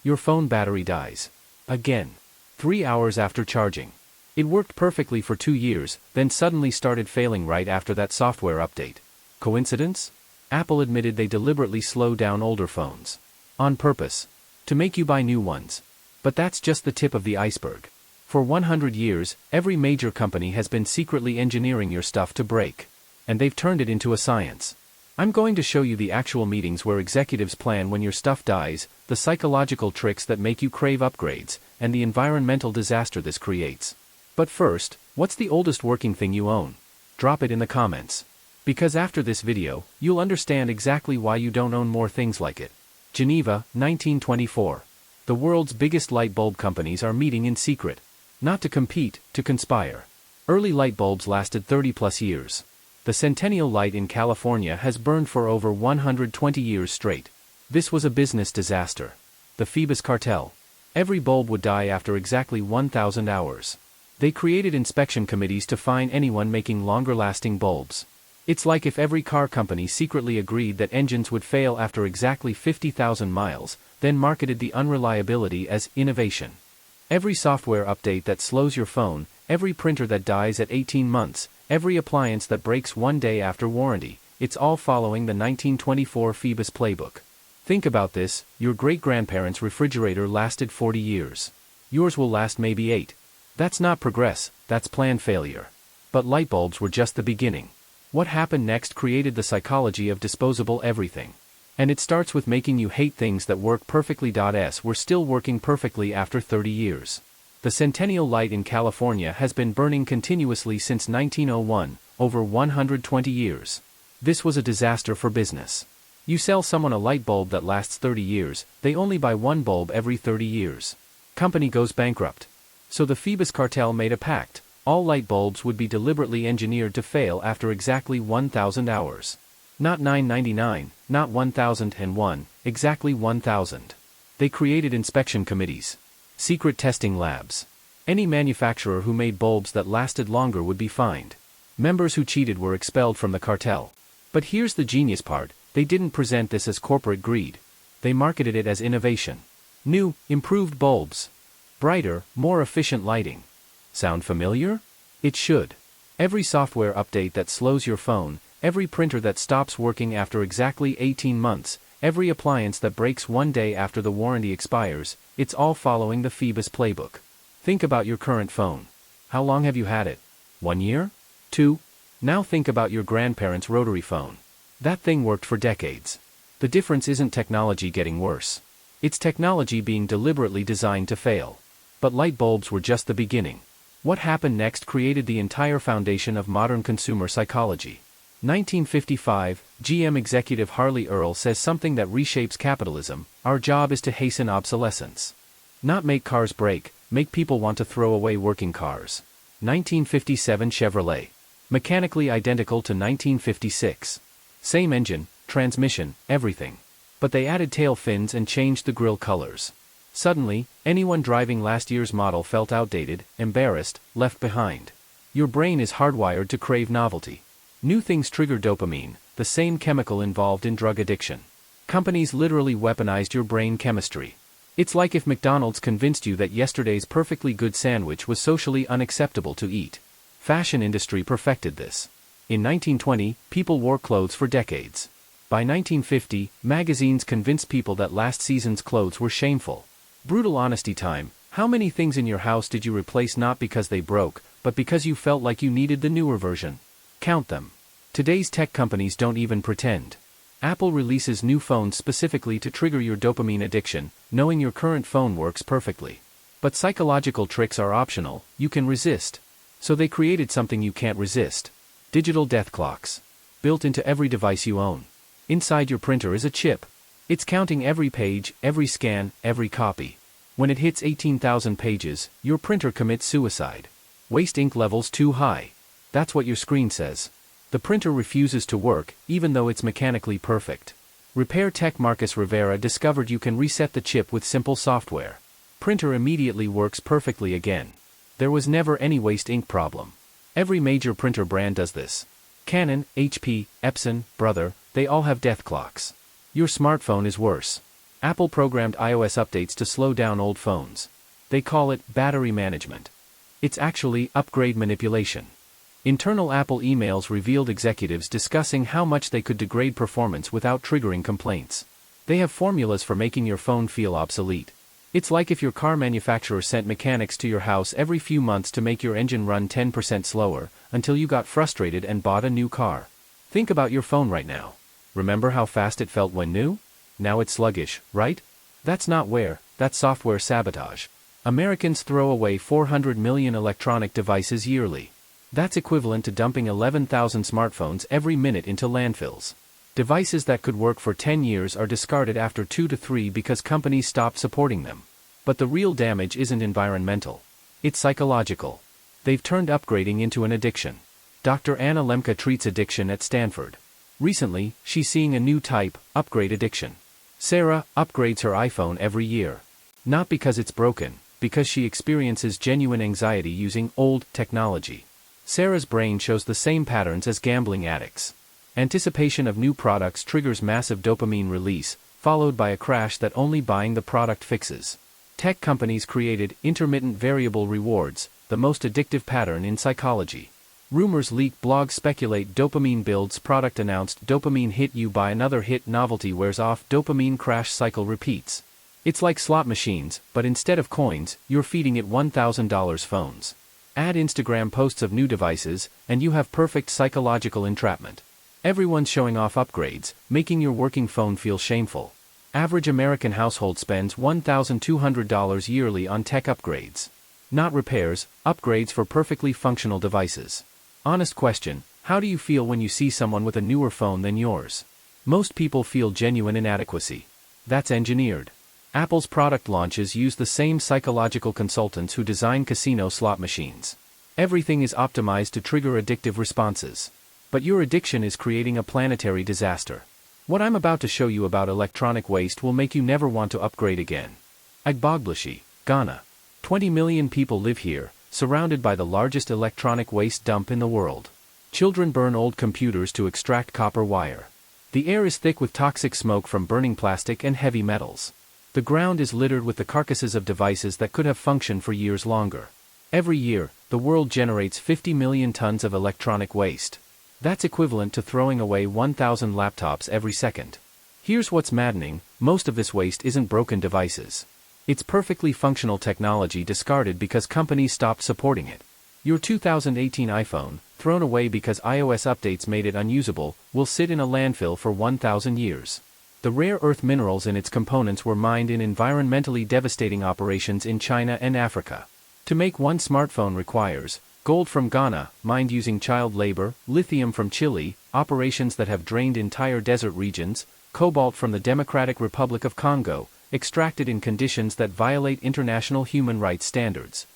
Your phone battery dies. Again. 3 hours after charging. It worked perfectly for 2 years, then suddenly started failing right after that software update. Coincidence? Apple admitted they deliberately slow down older phones. On purpose. To make you buy new ones. But that's just the tip of the iceberg. For 100 years, every major company has been secretly engineering your stuff to break. And they've turned it into a science. I'm going to show you the actual meetings where executives plan when your stuff dies, the psychological tricks that make you crave upgrades, and the environmental disaster this creates. But first, what's the oldest working thing you own? Drop it in the comments. Because after this video, you'll understand exactly why you don't own more things like it. Geneva, 1924. The world's biggest light bulb companies are meeting in secret. Not to compete, to conspire. Early light bulbs lasted 30+ years. The Centennial light in California has burned for over 120 years straight. This was a business disaster. The Phoebus cartel. Every bulb would die after exactly 1,000 hours. They created inspection committees to fine anyone making longer-lasting bulbs. It's like if every car company secretly agreed that engines would fail after exactly 50,000 miles, then marketed the unreliability as innovation. Every software update that slows your phone, every printer that dies at 18 months, every appliance that breaks 1 day after warranty, it's all following the 1924 Phoebus playbook. Think about this, your great-grandparents' refrigerator lasted 40 years. Yours will last maybe 8. That's not progress, that's planned failure. But light bulbs were just the beginning. What happened next created the psychology of disposable everything. And it starts with making you hate things that work perfectly. We're still working perfectly after 30 years. The Centennial light in California has been burning continuously since 1901, over 120 years. This was a disaster for business. You sell someone a light bulb that lasts 30 years, they only buy one bulb every 30 years. Company goes bankrupt. So the Phoebus cartel made a pact. All light bulbs would be deliberately engineered to fail after exactly 1,000 hours. Not 999, not 1,001, exactly 1,000. They created inspection committees. Secret testing labs. Any manufacturer who made bulbs that lasted longer would be fined. Members who cheated were expelled from the cartel. But here's the genius part, they didn't present this as corporate greed. They marketed it as innovation. New, improved bulbs. Brighter, more efficient lighting. Sound familiar? It should. Every software update that slows your phone, every printer that stops working after exactly 18 months, every appliance that breaks 1 day after the warranty expires, it's all following the Phoebus playbook. Think about your current phone. How long have you had it? 1 year? 2? Now think about your grandparents' rotary phone. That thing worked for decades. The difference isn't technology getting worse. It's technology being deliberately designed to fail. But light bulbs were just the beginning. What happened next created the entire foundation of modern consumer psychology. 1955, GM executive Harley Earl says something that reshapes capitalism: our job is to hasten obsolescence. Not make cars break, make people want to throw away working cars. 1957 Chevrolet. Mechanically identical to 1956. Same engine, transmission, everything. But they added tail fins and changed the grille colors. Suddenly, anyone driving last year's model felt outdated, embarrassed, left behind. Your brain is hardwired to crave novelty. New things trigger dopamine, the same chemical involved in drug addiction. Companies literally weaponized your brain chemistry. It's like if McDonald's convinced you that yesterday's perfectly good sandwich was socially unacceptable to eat. Fashion industry perfected this. In 1920, people wore clothes for decades. By 1950, magazines convinced people that last season's clothes were shameful. Brutal honesty time: how many things in your house did you replace not because they broke, but because you felt like you needed the newer version? Count them. Today's tech companies don't even pretend. Apple releases new phones specifically to trigger your dopamine addiction, knowing your current phone works perfectly. But psychological tricks are optional, you can resist. So they created something you can't resist. Digital death clocks. Built into every device you own. Inside your printer is a chip. It's counting every page, every scan, every copy. When it hits 18,000 pages, your printer commits suicide. Waste ink levels too high. That's what your screen says. The printer refuses to work, even though it's mechanically perfect. Repair tech Marcus Rivera discovered you can reset the chip with simple software. Printer immediately works perfectly again. There was never any waste ink problem. Every major printer brand does this. Canon, HP, Epson, Brother, they all have death clocks. Your smartphone is worse. Apple programmed iOS updates to slow down old phones. They call it battery management. It's actually upgrade manipulation. Internal Apple emails revealed executives discussing how much they could degrade performance without triggering complaints. They have formulas for making your phone feel obsolete. It's like if your car manufacturer sent mechanics to your house every few months to make your engine run 10% slower, until you got frustrated and bought a new car. Think about your phone right now. Remember how fast it felt when new? Now it's sluggish, right? That's not wear, that's software sabotage. Americans throw away 400 million electronic devices yearly. That's equivalent to dumping 11,000 smartphones every minute into landfills. Devices that could work for 10 years are discarded after 2 to 3 because companies stopped supporting them. But the real damage isn't environmental. It's psychological. They've turned upgrading into an addiction. Dr. Anna Lemke treats addiction at Stanford. Recently, she's seeing a new type, upgrade addiction. Sarah upgrades her iPhone every year. Not because it's broken, because she experiences genuine anxiety using old technology. Sarah's brain shows the same patterns as gambling addicts. Anticipation of new products triggers massive dopamine release, followed by a crash that only buying the product fixes. Tech companies created intermittent variable rewards, the most addictive pattern in psychology. Rumors leak, blogs speculate, dopamine builds, product announced, dopamine hit, you buy another hit, novelty wears off, dopamine crash, cycle repeats. It's like slot machines, but instead of coins, you're feeding it $1,000 phones. Add Instagram posts of new devices, and you have perfect psychological entrapment. Everyone's showing off upgrades, making your working phone feel shameful. Average American household spends $1,200 yearly on tech upgrades. Not repairs, upgrades for perfectly functional devices. Honest question, how do you feel when you see someone with a newer phone than yours? Most people feel genuine inadequacy. That's engineered. Apple's product launches use the same psychological consultants who design casino slot machines. Everything is optimized to trigger addictive responses. But your addiction is creating a planetary disaster. What I'm about to show you about electronic waste will make you never want to upgrade again. Agbogbloshie, Ghana. 20 million people live here, surrounded by the largest electronic waste dump in the world. Children burn old computers to extract copper wire. The air is thick with toxic smoke from burning plastic and heavy metals. The ground is littered with the carcasses of devices that could have functioned for years longer. Every year, the world generates 50 million tons of electronic waste. That's equivalent to throwing away 1,000 laptops every second. Here's what's maddening, most of this waste isn't broken devices. It's perfectly functional technology discarded because companies stopped supporting it. Your 2018 iPhone, thrown away because iOS updates made it unusable, will sit in a landfill for 1,000 years. The rare earth minerals in its components were mined in environmentally devastating operations in China and Africa. To make one smartphone requires gold from Ghana, mined using child labor, lithium from Chile, operations that have drained entire desert regions, cobalt from the Democratic Republic of Congo, extracted in conditions that violate international human rights standards.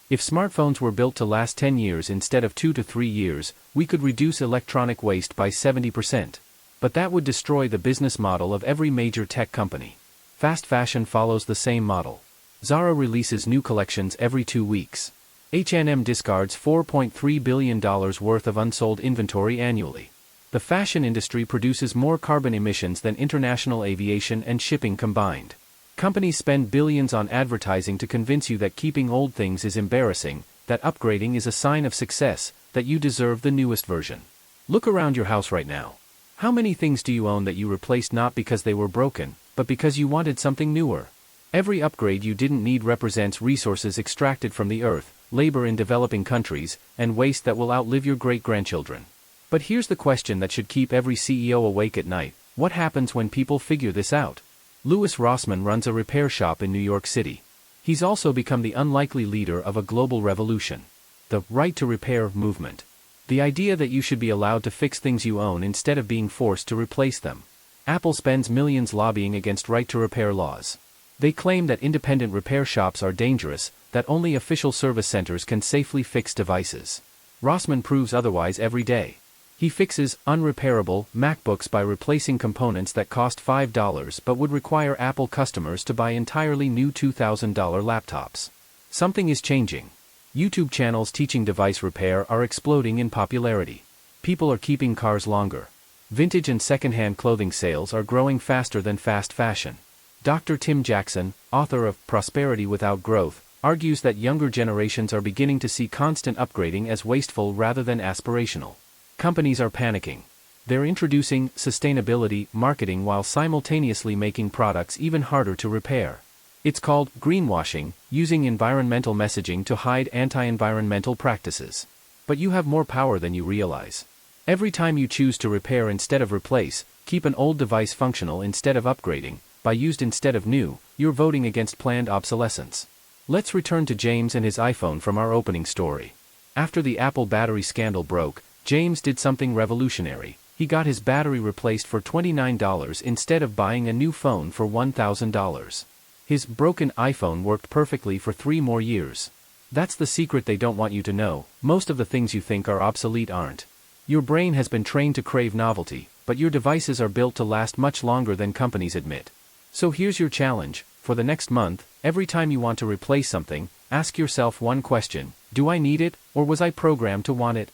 If smartphones were built to last 10 years instead of 2 to 3 years, we could reduce electronic waste by 70%. But that would destroy the business model of every major tech company. Fast fashion follows the same model. Zara releases new collections every 2 weeks. H&M discards $4.3 billion worth of unsold inventory annually. The fashion industry produces more carbon emissions than international aviation and shipping combined. Companies spend billions on advertising to convince you that keeping old things is embarrassing, that upgrading is a sign of success, that you deserve the newest version. Look around your house right now. How many things do you own that you replaced not because they were broken, but because you wanted something newer? Every upgrade you didn't need represents resources extracted from the earth, labor in developing countries, and waste that will outlive your great-grandchildren. But here's the question that should keep every CEO awake at night: what happens when people figure this out? Louis Rossmann runs a repair shop in New York City. He's also become the unlikely leader of a global revolution. The right to repair movement. The idea that you should be allowed to fix things you own instead of being forced to replace them. Apple spends millions lobbying against right to repair laws. They claim that independent repair shops are dangerous, that only official service centers can safely fix devices. Rossmann proves otherwise every day. He fixes unrepairable MacBooks by replacing components that cost $5 but would require Apple customers to buy entirely new $2,000 laptops. Something is changing. YouTube channels teaching device repair are exploding in popularity. People are keeping cars longer. Vintage and secondhand clothing sales are growing faster than fast fashion. Dr. Tim Jackson, author of Prosperity Without Growth, argues that younger generations are beginning to see constant upgrading as wasteful rather than aspirational. Companies are panicking. They're introducing sustainability marketing while simultaneously making products even harder to repair. It's called greenwashing, using environmental messaging to hide anti-environmental practices. But you have more power than you realize. Every time you choose to repair instead of replace, keep an old device functional instead of upgrading, buy used instead of new, you're voting against planned obsolescence. Let's return to James and his iPhone from our opening story. After the Apple battery scandal broke, James did something revolutionary. He got his battery replaced for $29 instead of buying a new phone for $1,000. His broken iPhone worked perfectly for 3 more years. That's the secret they don't want you to know. Most of the things you think are obsolete aren't. Your brain has been trained to crave novelty, but your devices are built to last much longer than companies admit. So here's your challenge. For the next month, every time you want to replace something, ask yourself one question: do I need it, or was I programmed to want it?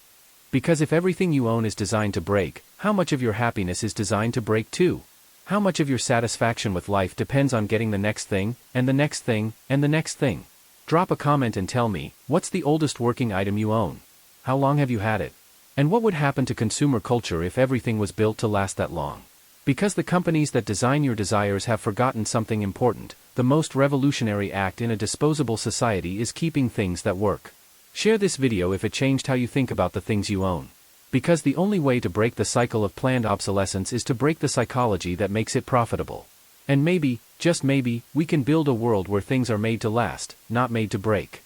Because if everything you own is designed to break, how much of your happiness is designed to break too? How much of your satisfaction with life depends on getting the next thing, and the next thing, and the next thing? Drop a comment and tell me, what's the oldest working item you own? How long have you had it? And what would happen to consumer culture if everything was built to last that long? Because the companies that design your desires have forgotten something important. The most revolutionary act in a disposable society is keeping things that work. Share this video if it changed how you think about the things you own. Because the only way to break the cycle of planned obsolescence is to break the psychology that makes it profitable. And maybe, just maybe, we can build a world where things are made to last, not made to break.